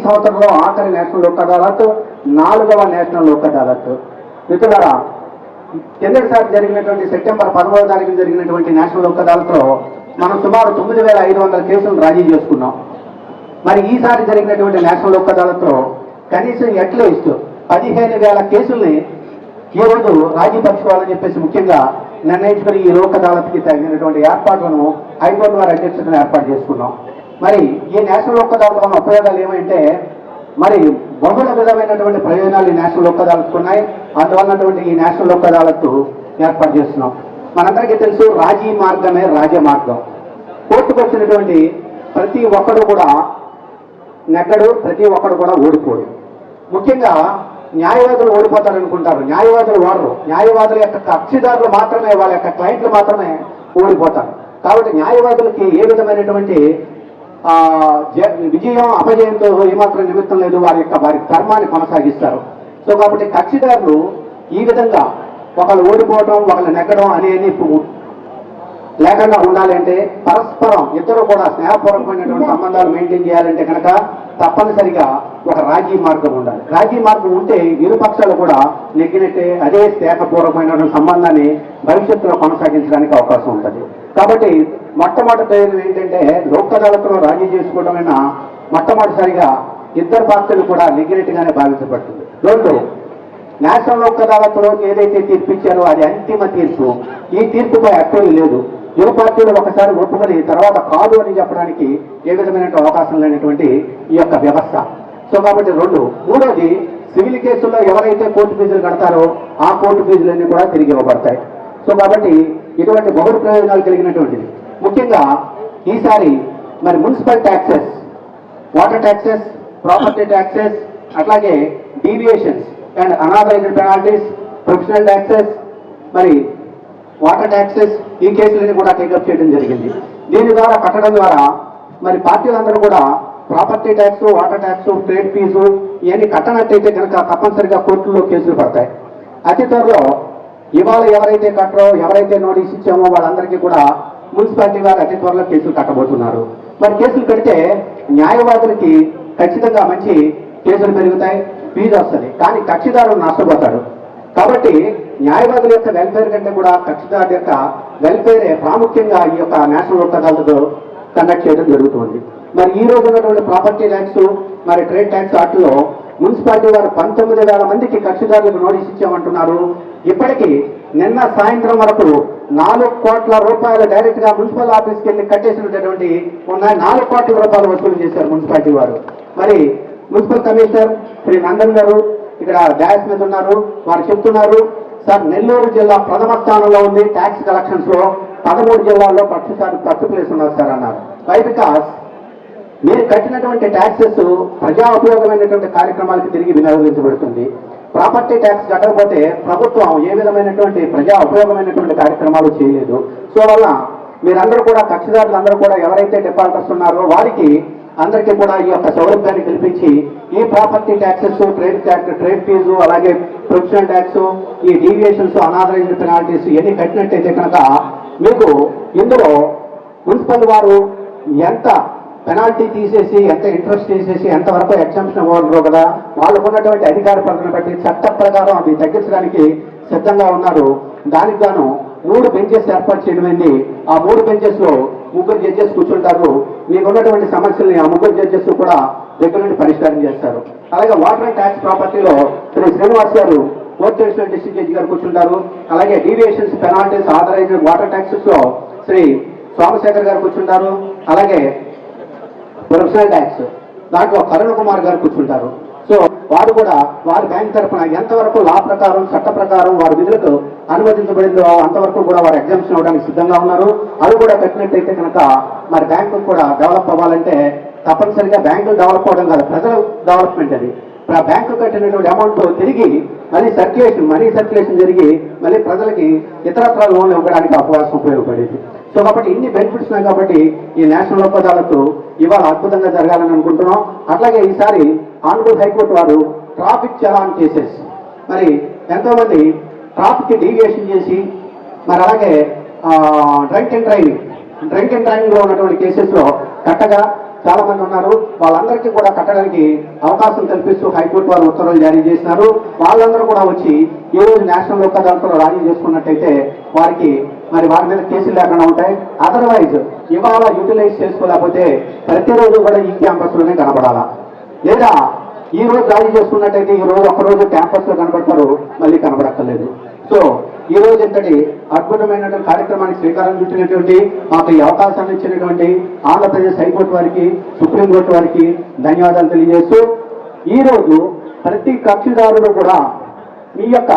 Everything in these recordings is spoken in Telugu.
సంవత్సరంలో ఆఖరి నేషనల్ లోక్ అదాలత్, 4వ నేషనల్ లోక్ అదాలత్. మిత్రులారా, కిందటిసారి జరిగినటువంటి సెప్టెంబర్ 11వ తారీఖున జరిగినటువంటి నేషనల్ లోక్ అదాలత్లో మనం సుమారు 9,500 కేసులను రాజీ చేసుకున్నాం. మరి ఈసారి జరిగినటువంటి నేషనల్ లోక్ అదాలత్లో కనీసం అట్లీస్ట్ 15,000 కేసుల్ని ఈరోజు రాజీ పరచుకోవాలని చెప్పేసి ముఖ్యంగా నిర్ణయించుకుని ఈ లోక్ అదాలత్కి తగినటువంటి ఏర్పాట్లను హైకోర్టు వారి అధ్యక్షతను ఏర్పాటు చేసుకున్నాం. మరి ఈ నేషనల్ లోక్ అదాలత్ వల్ల ఉపయోగాలు ఏమంటే, మరి బహుళ విధమైనటువంటి ప్రయోజనాలు ఈ నేషనల్ లోక్ అదాలత్కు ఉన్నాయి. అందువల్లటువంటి ఈ నేషనల్ లోక్ అదాలత్ ఏర్పాటు చేస్తున్నాం. మనందరికీ తెలుసు, రాజీ మార్గమే రాజమార్గం. కోర్టుకు వచ్చినటువంటి ప్రతి ఒక్కడు కూడా నెగ్గడు, ప్రతి ఒక్కడు కూడా ఓడిపోడు. ముఖ్యంగా న్యాయవాదులు ఓడిపోతారనుకుంటారు, న్యాయవాదులు వాడరు. న్యాయవాదుల యొక్క కక్షిదారులు మాత్రమే, వాళ్ళ యొక్క క్లయింట్లు మాత్రమే ఓడిపోతారు. కాబట్టి న్యాయవాదులకి ఏ విధమైనటువంటి విజయం అపజయంతో ఏమాత్రం నిమిత్తం లేదు, వారి కర్మాన్ని కొనసాగిస్తారు. సో కాబట్టి కక్షిదారులు ఈ విధంగా ఒకళ్ళు ఓడిపోవడం, ఒకళ్ళు నెగ్గడం అనేది లేకుండా ఉండాలంటే పరస్పరం ఇద్దరు కూడా స్నేహపూర్వకమైనటువంటి సంబంధాలు మెయింటైన్ చేయాలంటే కనుక తప్పనిసరిగా ఒక రాజీ మార్గం ఉండాలి. రాజీ మార్గం ఉంటే ఇరు పక్షాలు కూడా నెగ్గినట్టే, అదే స్నేహపూర్వకమైనటువంటి సంబంధాన్ని భవిష్యత్తులో కొనసాగించడానికి అవకాశం ఉంటుంది. కాబట్టి మొట్టమొదటి ప్రయోజనం ఏంటంటే, లోక్ అదాలత్లో రాజీ చేసుకోవడమైనా మొట్టమొదటిసారిగా ఇద్దరు పార్టీలు కూడా నెగ్గినట్టుగానే భావించబడుతుంది. రెండు, నేషనల్ లోక్ అదాలత్లో ఏదైతే తీర్పు ఇచ్చారో అది అంతిమ తీర్పు. ఈ తీర్పుపై అప్పీల్ లేదు. ఇరు పార్టీలు ఒకసారి ఒప్పుకొని తర్వాత కాదు అని చెప్పడానికి ఏ విధమైన అవకాశం లేనటువంటి ఈ యొక్క వ్యవస్థ. సో కాబట్టి రెండు. మూడోది, సివిల్ కేసుల్లో ఎవరైతే కోర్టు ఫీజులు కడతారో ఆ కోర్టు ఫీజులన్నీ కూడా తిరిగి ఇవ్వబడతాయి. సో కాబట్టి ఇటువంటి బహుళ ప్రయోజనాలు కలిగినటువంటిది. ముఖ్యంగా ఈసారి మరి municipal taxes, water taxes, property taxes, అట్లాగే deviations and unauthorized penalties, professional taxes, మరి వాటర్ ట్యాక్సెస్, ఈ కేసులని కూడా టేకప్ చేయడం జరిగింది. దీని ద్వారా కట్టడం ద్వారా మరి పార్టీలందరూ కూడా property tax, water tax, trade fees ఇవన్నీ కట్టనట్టయితే కనుక తప్పనిసరిగా కోర్టుల్లో కేసులు పడతాయి. అతి త్వరలో ఇవాళ ఎవరైతే కట్టరో, ఎవరైతే నోటీస్ ఇచ్చామో వాళ్ళందరికీ కూడా మున్సిపాలిటీ వారు అతి త్వరలో కేసులు కట్టబోతున్నారు. మరి కేసులు కడితే న్యాయవాదులకి ఖచ్చితంగా మంచి కేసులు పెరుగుతాయి, ఫీజు వస్తుంది. కానీ కక్షిదారుడు నష్టపోతాడు. కాబట్టి న్యాయవాదుల యొక్క వెల్ఫేర్ కంటే కూడా కక్షిదారు యొక్క వెల్ఫేరే ప్రాముఖ్యంగా ఈ యొక్క నేషనల్ లోక్ అదాలత్ కండక్ట్ చేయడం జరుగుతుంది. మరి ఈ రోజు ఉన్నటువంటి ప్రాపర్టీ ట్యాక్స్, మరి ట్రేడ్ ట్యాక్స్ వాటిలో మున్సిపాలిటీ వారు 19,000 మందికి కక్షిదారులకు నోటీస్ ఇచ్చామంటున్నారు. ఇప్పటికీ నిన్న సాయంత్రం వరకు 4 కోట్ల రూపాయలు డైరెక్ట్ గా మున్సిపల్ ఆఫీస్కి వెళ్ళి కట్టేసినటువంటి ఉన్నాయి. 4 కోట్ల రూపాయలు వసూలు చేశారు మున్సిపాలిటీ వారు. మరి మున్సిపల్ కమిషనర్ శ్రీ నందన్ గారు ఇక్కడ డాష్ మీద ఉన్నారు. వారు చెప్తున్నారు, సార్ నెల్లూరు జిల్లా ప్రథమ స్థానంలో ఉంది ట్యాక్స్ కలెక్షన్స్ లో, 13 జిల్లాల్లో ఫస్ట్ ప్లేస్ ఉన్నారు సార్ అన్నారు. వై? బికాస్ మీరు కట్టినటువంటి ట్యాక్సెస్ ప్రజా ఉపయోగమైనటువంటి కార్యక్రమాలకు తిరిగి వినియోగించబడుతుంది. ప్రాపర్టీ ట్యాక్స్ కట్టకపోతే ప్రభుత్వం ఏ విధమైనటువంటి ప్రజా ఉపయోగమైనటువంటి కార్యక్రమాలు చేయలేదు. సో వల్ల మీరందరూ కూడా కక్షిదారులందరూ కూడా ఎవరైతే డిఫాల్టర్స్ ఉన్నారో వారికి అందరికీ కూడా ఈ యొక్క సౌలభ్యాన్ని కల్పించి ఈ ప్రాపర్టీ ట్యాక్సెస్, ట్రేడ్ ఫీజు, అలాగే ప్రొఫెషనల్ ట్యాక్స్, ఈ డీవియేషన్స్, అనాథరైజ్డ్ పెనాల్టీస్ ఇవన్నీ కట్టినట్టయితే కనుక మీకు ఇందులో మున్సిపల్ వారు ఎంత పెనాల్టీ తీసేసి, ఎంత ఇంట్రెస్ట్ తీసేసి, ఎంతవరకు ఎగ్జామ్షన్ ఇవ్వగలరు కదా, వాళ్ళకు ఉన్నటువంటి అధికార పరిధిని బట్టి చట్ట ప్రకారం అది తగ్గించడానికి సిద్ధంగా ఉన్నారు. దానికి గాను 3 బెంచెస్ ఏర్పాటు చేయడమైంది. ఆ 3 బెంచెస్ లో 3 జడ్జెస్ కూర్చుంటారు. మీకు ఉన్నటువంటి సమస్యల్ని ఆ 3 జడ్జెస్ కూడా దగ్గర నుండి పరిష్కారం చేస్తారు. అలాగే వాటర్ అండ్ ట్యాక్స్ ప్రాపర్టీలో శ్రీ శ్రీనివాస్ గారు కోర్టు అడిషనల్ డిస్ట్రిక్ట్ జడ్జి గారు కూర్చుంటారు. అలాగే deviations, penalties, authorised water taxes లో శ్రీ సోమశేఖర్ గారు కూర్చుంటారు. అలాగే ప్రొఫెషనల్ ట్యాక్స్ దాంట్లో కరుణ కుమార్ గారు కూర్చుంటారు. సో వారు కూడా వారి బ్యాంక్ తరఫున ఎంతవరకు లా ప్రకారం, చట్ట ప్రకారం వారి విధులకు అనుమతించబడిందో అంతవరకు కూడా వారు ఎగ్జామ్షన్ ఇవ్వడానికి సిద్ధంగా ఉన్నారు. అది కూడా కట్టినట్టయితే కనుక మరి బ్యాంకు కూడా డెవలప్ అవ్వాలంటే తప్పనిసరిగా బ్యాంకులు డెవలప్ అవ్వడం కాదు, ప్రజల డెవలప్మెంట్ అది. బ్యాంకు కట్టినటువంటి అమౌంట్ తిరిగి మనీ సర్క్యులేషన్ జరిగి మళ్ళీ ప్రజలకి ఇతరత్ర లోన్లు ఇవ్వడానికి అవకాశం ఉపయోగపడేది. సో కాబట్టి ఇన్ని బెనిఫిట్స్ ఉన్నాయి. కాబట్టి ఈ నేషనల్ లోక్ అదాలత్ ఇవాళ అద్భుతంగా జరగాలని అనుకుంటున్నాం. అట్లాగే ఈసారి ఆనరబుల్ హైకోర్టు వారు ట్రాఫిక్ చలాన్ కేసెస్, మరి ఎంతోమంది ట్రాఫిక్ డీవియేషన్ చేసి, మరి అలాగే డ్రంక్ అండ్ డ్రైవింగ్ లో ఉన్నటువంటి కేసెస్ లో కట్టగా చాలా మంది ఉన్నారు. వాళ్ళందరికీ కూడా కట్టడానికి అవకాశం కల్పిస్తూ హైకోర్టు వారు ఉత్తర్వులు జారీ చేసినారు. వాళ్ళందరూ కూడా వచ్చి ఈ రోజు నేషనల్ లోక్ అదాలత్లో రాజీ చేసుకున్నట్టయితే వారికి మరి వారి మీద కేసులు లేకుండా ఉంటాయి. అదర్వైజ్ ఇవాళ యూటిలైజ్ చేసుకోలేకపోతే ప్రతిరోజు కూడా ఈ క్యాంపస్లోనే కనపడాలా, లేదా ఈ రోజు రాజీ చేసుకున్నట్టయితే ఈ రోజు ఒక్కరోజు క్యాంపస్లో కనపడతారు, మళ్ళీ కనపడక్కర్లేదు. సో ఈ రోజు ఇంతటి అద్భుతమైనటువంటి కార్యక్రమానికి శ్రీకారం చుట్టినటువంటి మాకు ఈ అవకాశాన్ని ఇచ్చినటువంటి ఆంధ్రప్రదేశ్ హైకోర్టు వారికి, సుప్రీంకోర్టు వారికి ధన్యవాదాలు తెలియజేస్తూ, ఈరోజు ప్రతి కక్షిదారుడు కూడా మీ యొక్క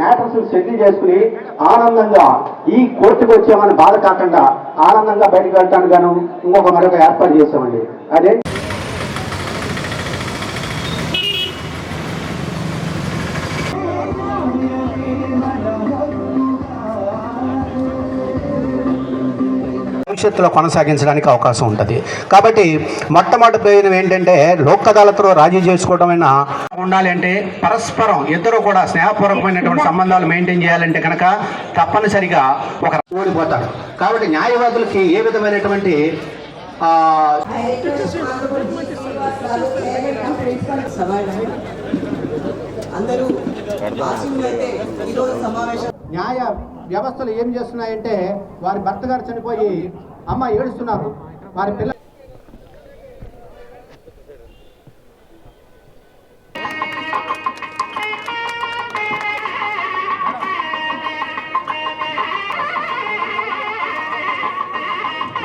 మ్యాటర్స్ సెటిల్ చేసుకుని ఆనందంగా ఈ కోర్టుకు వచ్చామని బాధ కాకుండా ఆనందంగా బయటకు వెళ్ళటానికి గాను మరొక ఏర్పాటు చేసామండి. అదే భవిష్యత్తులో కొనసాగించడానికి అవకాశం ఉంటుంది. కాబట్టి మొట్టమొదటి ప్రయోజనం ఏంటంటే లోక్ అదాలత్లో రాజీ చేసుకోవడమైనా ఉండాలి అంటే పరస్పరం ఇద్దరు కూడా స్నేహపూర్వకమైనటువంటి సంబంధాలు మెయింటైన్ చేయాలంటే కనుక తప్పనిసరిగా ఒక ఓడిపోతారు. కాబట్టి న్యాయవాదులకి ఏ విధమైనటువంటి న్యాయ వ్యవస్థలు ఏం చేస్తున్నాయంటే వారి భర్త గారు చనిపోయి అమ్మ ఏడుస్తున్నారు, వారి పిల్ల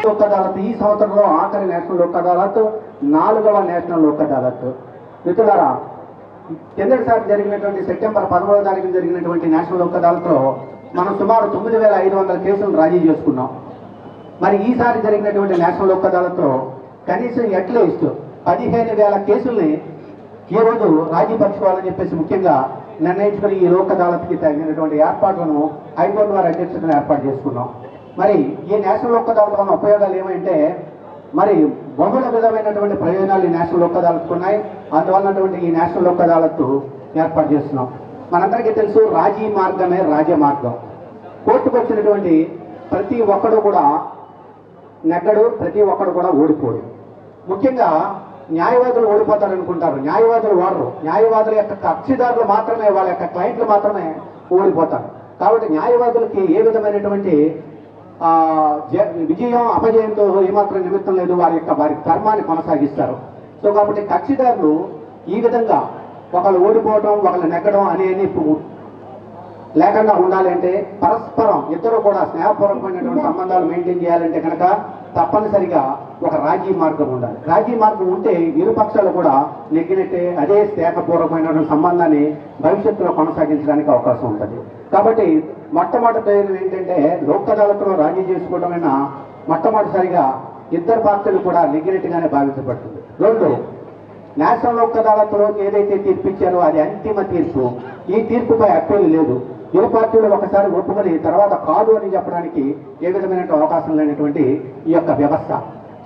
లోక్ అదాలత్ ఈ సంవత్సరంలో ఆఖరి నేషనల్ లోక్ అదాలత్, 4వ నేషనల్ లోక్ అదాలత్. మిత్రులారా, కిందటిసారి జరిగినటువంటి సెప్టెంబర్ 11వ తారీఖున జరిగినటువంటి నేషనల్ లోక్ అదాలత్లో మనం సుమారు 9,500 కేసులను రాజీ చేసుకున్నాం. మరి ఈసారి జరిగినటువంటి నేషనల్ లోక్ అదాలత్లో కనీసం అట్లీస్ట్ 15,000 కేసుల్ని ఈరోజు రాజీ పరచుకోవాలని చెప్పేసి ముఖ్యంగా నిర్ణయించుకుని ఈ లోక్ అదాలత్కి తగినటువంటి ఏర్పాట్లను హైకోర్టు వారి అధ్యక్షతను ఏర్పాటు చేసుకున్నాం. మరి ఈ నేషనల్ లోక్ అదాలత్ వల్ల ఉపయోగాలు ఏమంటే మరి బహుళ విధమైనటువంటి ప్రయోజనాలు ఈ నేషనల్ లోక్ అదాలత్కు ఉన్నాయి. అందువల్లటువంటి ఈ నేషనల్ లోక్ అదాలత్ ఏర్పాటు చేస్తున్నాం. మనందరికీ తెలుసు, రాజీ మార్గమే రాజమార్గం. కోర్టుకు వచ్చినటువంటి ప్రతి ఒక్కడు కూడా నెగ్గడు, ప్రతి ఒక్కడు కూడా ఓడిపోడు. ముఖ్యంగా న్యాయవాదులు ఓడిపోతారనుకుంటారు, న్యాయవాదులు ఓడరు. న్యాయవాదుల యొక్క కక్షిదారులు మాత్రమే, వాళ్ళ యొక్క క్లయింట్లు మాత్రమే ఓడిపోతారు. కాబట్టి న్యాయవాదులకి ఏ విధమైనటువంటి విజయం అపజయంతో ఏమాత్రం నిమిత్తం లేదు, వారి ధర్మాన్ని కొనసాగిస్తారు. సో కాబట్టి కక్షిదారులు ఈ విధంగా ఒకళ్ళు ఓడిపోవడం, ఒకళ్ళు నెగ్గడం అనేది లేకుండా ఉండాలి అంటే పరస్పరం ఇద్దరు కూడా స్నేహపూర్వకమైనటువంటి సంబంధాలు మెయింటైన్ చేయాలంటే కనుక తప్పనిసరిగా ఒక రాజీ మార్గం ఉండాలి. రాజీ మార్గం ఉంటే ఇరు పక్షాలు కూడా నెగ్గినట్టే, అదే స్నేహపూర్వకమైనటువంటి సంబంధాన్ని భవిష్యత్తులో కొనసాగించడానికి అవకాశం ఉంటుంది. కాబట్టి మొట్టమొదటి ప్రయోజనం ఏంటంటే లోక్ అదాలత్లో రాజీ చేసుకోవడమైనా మొట్టమొదటిసారిగా ఇద్దరు పార్టీలు కూడా నెగ్గినట్టుగానే భావించబడుతుంది. 2, నేషనల్ లోక్ అదాలత్లో ఏదైతే తీర్పు ఇచ్చారో అది అంతిమ తీర్పు. ఈ తీర్పుపై అప్పీలు లేదు. ఇరు పార్టీలు ఒకసారి ఒప్పుకొని తర్వాత కాదు అని చెప్పడానికి ఏ విధమైన అవకాశం లేనటువంటి ఈ యొక్క వ్యవస్థ.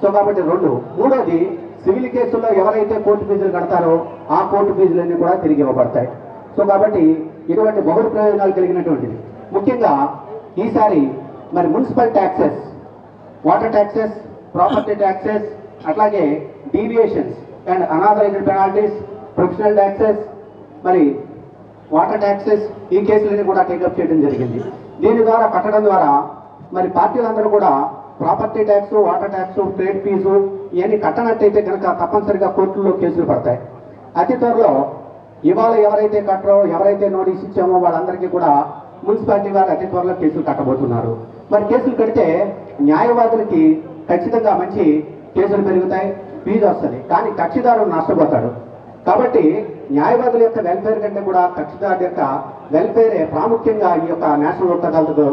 సో కాబట్టి 2. 3వది, సివిల్ కేసుల్లో ఎవరైతే కోర్టు ఫీజులు కడతారో ఆ కోర్టు ఫీజులన్నీ కూడా తిరిగి ఇవ్వబడతాయి. సో కాబట్టి ఇటువంటి బహుళ ప్రయోజనాలు కలిగినటువంటిది. ముఖ్యంగా ఈసారి మరి municipal taxes, water taxes, property taxes, అట్లాగే deviations and unauthorized penalties, professional taxes, మరి వాటర్ ట్యాక్సెస్, ఈ కేసులన్నీ కూడా టేకప్ చేయడం జరిగింది. దీని ద్వారా కట్టడం ద్వారా మరి పార్టీలందరూ కూడా property tax, water tax, trade fees ఇవన్నీ కట్టనట్టయితే కనుక తప్పనిసరిగా కోర్టుల్లో కేసులు పడతాయి. అతి త్వరలో ఇవాళ ఎవరైతే కట్టరో, ఎవరైతే నోటీస్ ఇచ్చామో వాళ్ళందరికీ కూడా మున్సిపాలిటీ వారు అతి త్వరలో కేసులు కట్టబోతున్నారు. మరి కేసులు కడితే న్యాయవాదులకి ఖచ్చితంగా మంచి కేసులు పెరుగుతాయి, ఫీజు వస్తుంది, కానీ కక్షిదారుడు నష్టపోతాడు. కాబట్టి న్యాయవాదుల యొక్క వెల్ఫేర్ కంటే కూడా కక్షిదారుల యొక్క వెల్ఫేరే ప్రాముఖ్యంగా ఈ యొక్క నేషనల్ లోక్ అదాలత్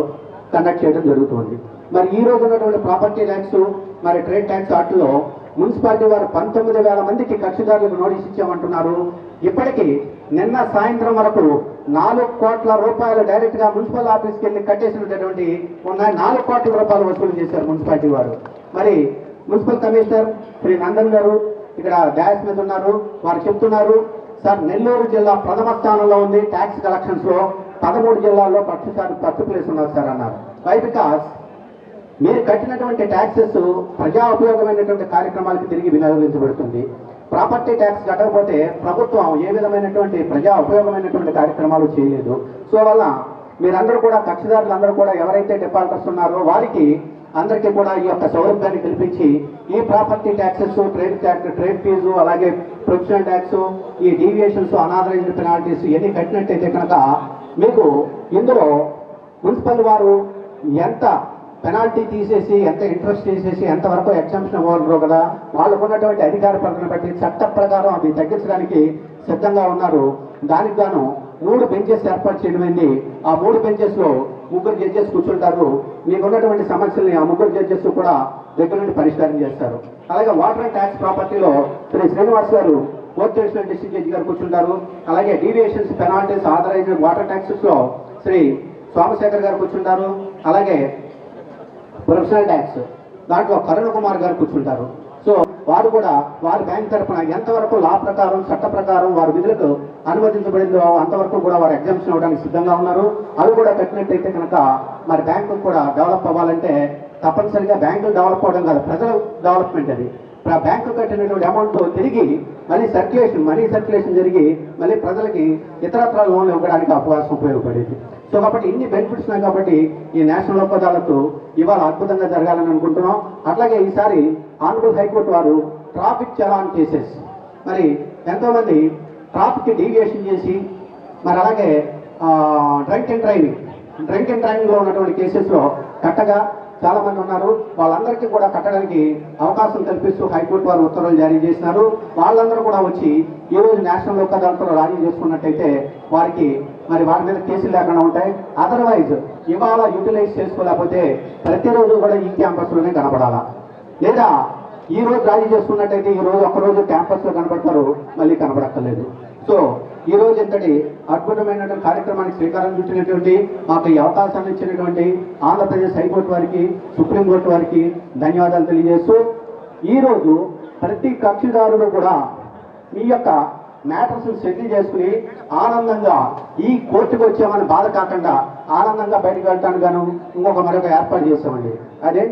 కండక్ట్ చేయడం జరుగుతుంది. మరి ఈ రోజు ఉన్నటువంటి ప్రాపర్టీ ట్యాక్స్, మరి ట్రేడ్ ట్యాక్స్ వాటిలో మున్సిపాలిటీ వారు 19,000 మందికి కక్షిదారులకు నోటీస్ ఇచ్చామంటున్నారు. ఇప్పటికీ నిన్న సాయంత్రం వరకు 4 కోట్ల రూపాయలు డైరెక్ట్ గా మున్సిపల్ ఆఫీస్కి వెళ్ళి కట్టేసినటువంటి ఉన్నాయి. 4 కోట్ల రూపాయలు వసూలు చేశారు మున్సిపాలిటీ వారు. మరి మున్సిపల్ కమిషనర్ శ్రీ నందన్ గారు ఇక్కడ డాష్ మీద ఉన్నారు. వారు చెప్తున్నారు, సార్ నెల్లూరు జిల్లా ప్రథమ స్థానంలో ఉంది ట్యాక్స్ కలెక్షన్స్ లో, 13 జిల్లాల్లో ఫస్ట్ ప్లేస్ ఉన్నారు సార్ అన్నారు. వై? బికాస్ మీరు కట్టినటువంటి ట్యాక్సెస్ ప్రజా ఉపయోగమైనటువంటి కార్యక్రమాలకు తిరిగి వినియోగించబడుతుంది. ప్రాపర్టీ ట్యాక్స్ కట్టకపోతే ప్రభుత్వం ఏ విధమైనటువంటి ప్రజా ఉపయోగమైనటువంటి కార్యక్రమాలు చేయలేదు. సో వల్ల మీరందరూ కూడా కక్షిదారులందరూ కూడా ఎవరైతే డిఫాల్టర్స్ ఉన్నారో వారికి అందరికీ కూడా ఈ యొక్క సౌలభ్యాన్ని కల్పించి ఈ ప్రాపర్టీ ట్యాక్సెస్, ట్రేడ్ ఫీజు, అలాగే ప్రొఫెషనల్ ట్యాక్స్, ఈ డీవియేషన్స్, అనాథరైజ్డ్ పెనాల్టీస్ ఇవన్నీ కట్టినట్టయితే కనుక మీకు ఇందులో మున్సిపల్ వారు ఎంత పెనాల్టీ తీసేసి, ఎంత ఇంట్రెస్ట్ తీసేసి, ఎంతవరకు ఎగ్జామ్షన్ ఇవ్వగలరు కదా, వాళ్ళకు ఉన్నటువంటి అధికార పరిధిని బట్టి చట్ట ప్రకారం అవి తగ్గించడానికి సిద్ధంగా ఉన్నారు. దానికి గాను 3 బెంచెస్ ఏర్పాటు చేయడమైంది. ఆ 3 బెంచెస్లో 3 జడ్జెస్ కూర్చుంటారు. మీకు ఉన్నటువంటి సమస్యల్ని ఆ 3 జడ్జెస్ కూడా దగ్గర నుండి పరిష్కారం చేస్తారు. అలాగే వాటర్ అండ్ ట్యాక్స్ ప్రాపర్టీలో శ్రీ శ్రీనివాస్ గారు ఫోర్త్ అడిషనల్ డిస్ట్రిక్ట్ జడ్జి గారు కూర్చుంటారు. అలాగే డీవియేషన్స్, పెనాల్టీస్, ఆథరైజ్డ్ వాటర్ ట్యాక్సెస్లో శ్రీ సోమశేఖర్ గారు కూర్చుంటారు. అలాగే ప్రొఫెషనల్ ట్యాక్స్ దాంట్లో కరుణ కుమార్ గారు కూర్చుంటారు. సో వారు కూడా వారి బ్యాంక్ తరఫున ఎంతవరకు లా ప్రకారం, చట్ట ప్రకారం వారి విధులకు అనుమతించబడిందో అంతవరకు కూడా వారు ఎగ్జామ్షన్ అవ్వడానికి సిద్ధంగా ఉన్నారు. అవి కూడా కట్టినట్టయితే కనుక మరి బ్యాంకు కూడా డెవలప్ అవ్వాలంటే తప్పనిసరిగా బ్యాంకులు డెవలప్ అవ్వడం కాదు, ప్రజల డెవలప్మెంట్ అది. బ్యాంకు కట్టినటువంటి అమౌంట్ తిరిగి మనీ సర్క్యులేషన్ జరిగి మళ్ళీ ప్రజలకి ఇతరత్ర లోన్లు ఇవ్వడానికి అవకాశం ఉపయోగపడేది. సో కాబట్టి ఇన్ని బెనిఫిట్స్ ఉన్నాయి కాబట్టి ఈ నేషనల్ లోక్ అదాలత్ ఇవాళ అద్భుతంగా జరగాలని అనుకుంటున్నాం. అట్లాగే ఈసారి ఆనరబుల్ హైకోర్టు వారు ట్రాఫిక్ చలాన్ కేసెస్, మరి ఎంతోమంది ట్రాఫిక్ డీవియేషన్ చేసి, మరి అలాగే డ్రంక్ అండ్ డ్రైవింగ్లో ఉన్నటువంటి కేసెస్లో కట్టగా చాలా మంది ఉన్నారు. వాళ్ళందరికీ కూడా కట్టడానికి అవకాశం కల్పిస్తూ హైకోర్టు వారు ఉత్తర్వులు జారీ చేసినారు. వాళ్ళందరూ కూడా వచ్చి ఈ రోజు నేషనల్ లోక్ అదాలత్లో రాజీ చేసుకున్నట్టయితే వారికి మరి వారి మీద కేసులు లేకుండా ఉంటాయి. అదర్వైజ్ ఇవాళ యూటిలైజ్ చేసుకోలేకపోతే ప్రతిరోజు కూడా ఈ క్యాంపస్లోనే కనపడాలా, లేదా ఈ రోజు రాజీ చేసుకున్నట్టయితే ఈ రోజు ఒక్కరోజు క్యాంపస్లో కనపడతారు, మళ్ళీ కనపడక్కర్లేదు. సో ఈ రోజు ఇంతటి అద్భుతమైనటువంటి కార్యక్రమానికి శ్రీకారం చుట్టినటువంటి మాకు ఈ అవకాశాన్ని ఇచ్చినటువంటి ఆంధ్రప్రదేశ్ హైకోర్టు వారికి, సుప్రీంకోర్టు వారికి ధన్యవాదాలు తెలియజేస్తూ, ఈరోజు ప్రతి కక్షిదారుడు కూడా మీ యొక్క మ్యాటర్స్ సెటిల్ చేసుకుని ఆనందంగా ఈ కోర్టుకు వచ్చామని బాధ కాకుండా ఆనందంగా బయటకు వెళ్ళటానికి గాను మరొక ఏర్పాటు చేస్తామండి. అదే